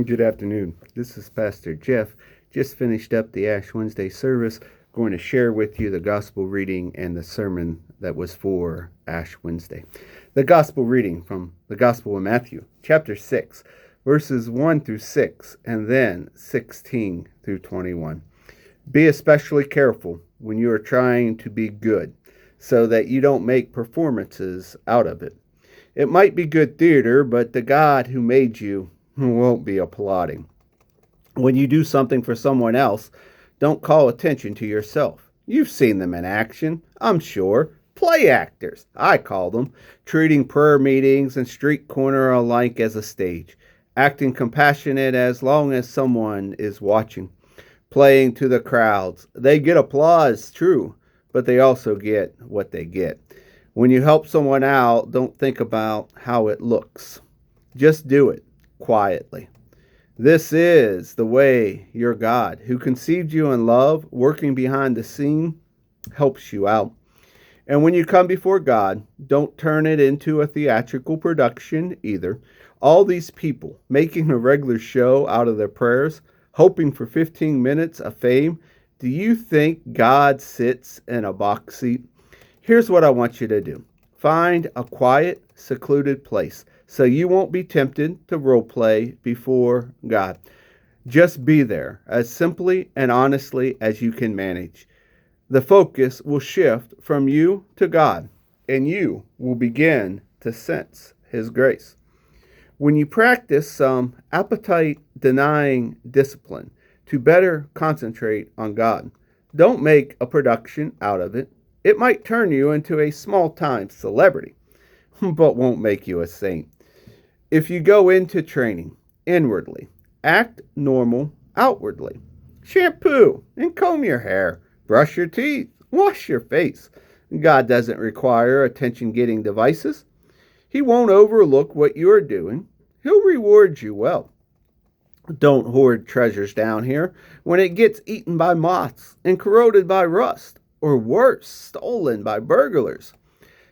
Good afternoon. This is Pastor Jeff. Just finished up the Ash Wednesday service. Going to share with you the gospel reading and the sermon that was for Ash Wednesday. The gospel reading from the Gospel of Matthew, chapter 6, verses 1 through 6, and then 16 through 21. Be especially careful when you are trying to be good, so that you don't make performances out of it. It might be good theater, but the God who made you won't be applauding. When you do something for someone else, don't call attention to yourself. You've seen them in action, I'm sure. Play actors, I call them, treating prayer meetings and street corner alike as a stage, acting compassionate as long as someone is watching, playing to the crowds. They get applause, true, but they also get what they get. When you help someone out, don't think about how it looks. Just do it quietly. This is the way your God, who conceived you in love, working behind the scene, helps you out. And when you come before God, don't turn it into a theatrical production either. All these people making a regular show out of their prayers, hoping for 15 minutes of fame. Do you think God sits in a box seat? Here's what I want you to do. Find a quiet, secluded place so you won't be tempted to role play before God. Just be there as simply and honestly as you can manage. The focus will shift from you to God, and you will begin to sense His grace. When you practice some appetite-denying discipline to better concentrate on God, don't make a production out of it. It might turn you into a small-time celebrity, but won't make you a saint. If you go into training inwardly, act normal outwardly. Shampoo and comb your hair, brush your teeth, wash your face. God doesn't require attention-getting devices. He won't overlook what you're doing. He'll reward you well. Don't hoard treasures down here when it gets eaten by moths and corroded by rust, or worse, stolen by burglars.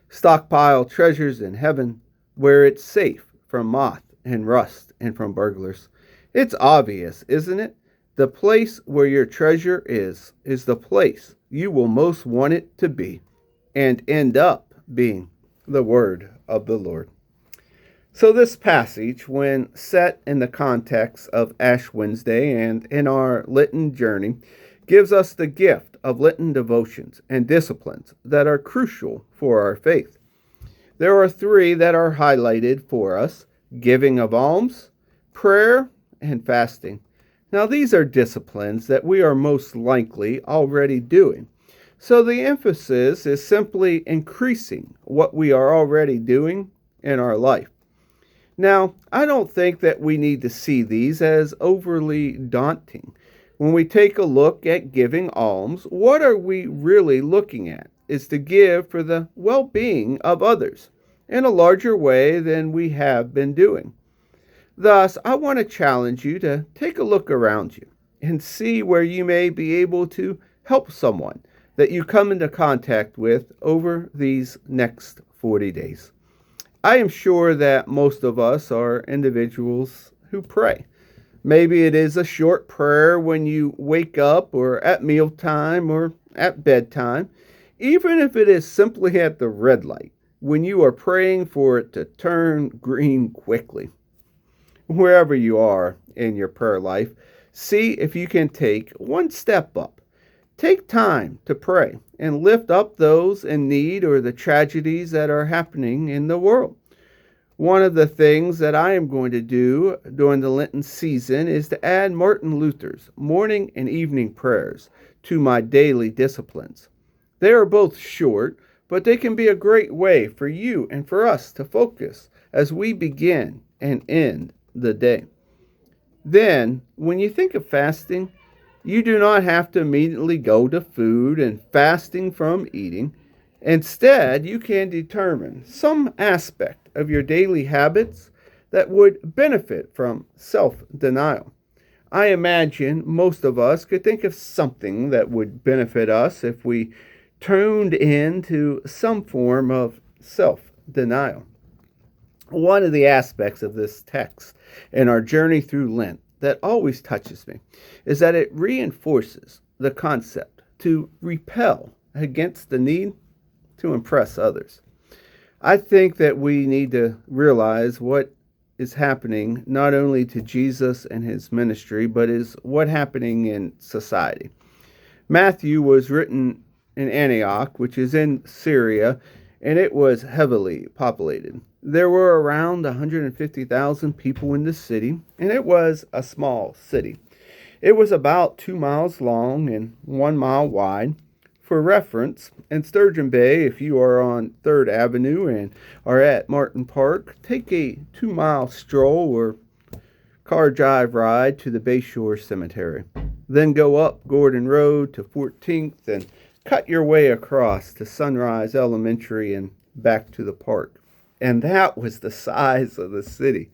Stockpile treasures in heaven where it's safe from moth and rust and from burglars. It's obvious, isn't it? The place where your treasure is the place you will most want it to be and end up being the word of the Lord. So this passage, when set in the context of Ash Wednesday and in our Lenten journey, gives us the gift of Lenten devotions and disciplines that are crucial for our faith. There are three that are highlighted for us: giving of alms, prayer, and fasting. Now, these are disciplines that we are most likely already doing. So the emphasis is simply increasing what we are already doing in our life. Now, I don't think that we need to see these as overly daunting. When we take a look at giving alms, what are we really looking at? Is to give for the well-being of others in a larger way than we have been doing. Thus, I want to challenge you to take a look around you and see where you may be able to help someone that you come into contact with over these next 40 days. I am sure that most of us are individuals who pray. Maybe it is a short prayer when you wake up or at mealtime or at bedtime, even if it is simply at the red light when you are praying for it to turn green quickly. Wherever you are in your prayer life, see if you can take one step up. Take time to pray and lift up those in need or the tragedies that are happening in the world. One of the things that I am going to do during the Lenten season is to add Martin Luther's morning and evening prayers to my daily disciplines. They are both short, but they can be a great way for you and for us to focus as we begin and end the day. Then, when you think of fasting, you do not have to immediately go to food and fasting from eating. Instead, you can determine some aspect of your daily habits that would benefit from self-denial. I imagine most of us could think of something that would benefit us if we tuned into some form of self-denial. One of the aspects of this text in our journey through Lent that always touches me is that it reinforces the concept to repel against the need to impress others. I think that we need to realize what is happening not only to Jesus and his ministry, but is what happening in society. Matthew was written in Antioch, which is in Syria, and it was heavily populated. There were around 150,000 people in the city, and it was a small city. It was about 2 miles long and 1 mile wide. For reference, in Sturgeon Bay, if you are on 3rd Avenue and are at Martin Park, take a 2-mile stroll or car drive ride to the Bayshore Cemetery. Then go up Gordon Road to 14th and cut your way across to Sunrise Elementary and back to the park. And that was the size of the city.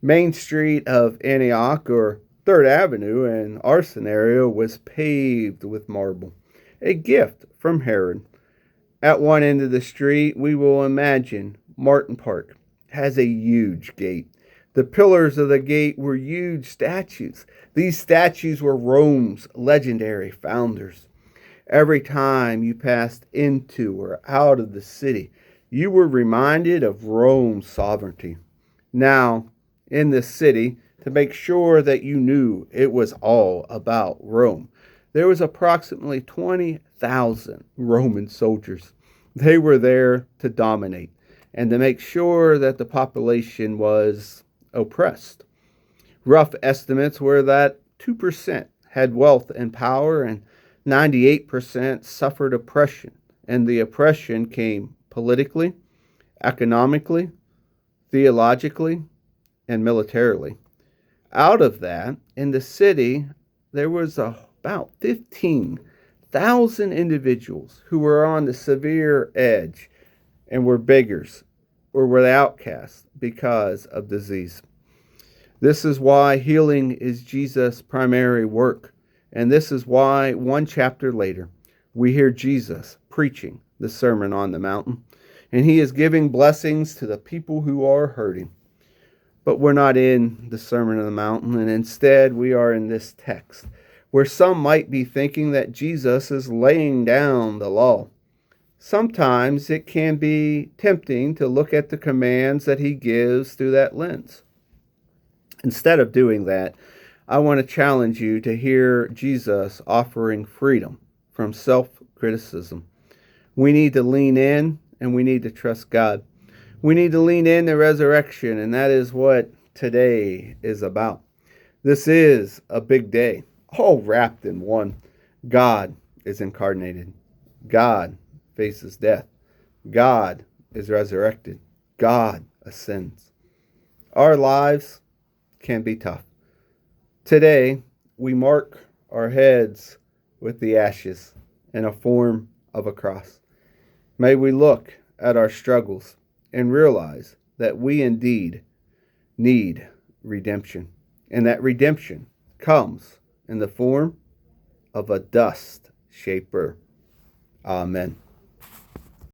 Main Street of Antioch, or 3rd Avenue in our scenario, was paved with marble, a gift from Herod. At one end of the street, we will imagine Martin Park has a huge gate. The pillars of the gate were huge statues. These statues were Rome's legendary founders. Every time you passed into or out of the city, you were reminded of Rome's sovereignty. Now, in the city, to make sure that you knew it was all about Rome, there was approximately 20,000 Roman soldiers. They were there to dominate and to make sure that the population was oppressed. Rough estimates were that 2% had wealth and power and 98% suffered oppression, and the oppression came politically, economically, theologically, and militarily. Out of that, in the city, there was about 15,000 individuals who were on the severe edge and were beggars or were the outcasts because of disease. This is why healing is Jesus' primary work. And this is why 1 chapter later, we hear Jesus preaching the Sermon on the Mountain. And he is giving blessings to the people who are hurting. But we're not in the Sermon on the Mountain, and instead we are in this text, where some might be thinking that Jesus is laying down the law. Sometimes it can be tempting to look at the commands that he gives through that lens. Instead of doing that, I want to challenge you to hear Jesus offering freedom from self-criticism. We need to lean in and we need to trust God. We need to lean in the resurrection, and that is what today is about. This is a big day, all wrapped in one. God is incarnated. God faces death. God is resurrected. God ascends. Our lives can be tough. Today, we mark our heads with the ashes in a form of a cross. May we look at our struggles and realize that we indeed need redemption. And that redemption comes in the form of a dust shaper. Amen.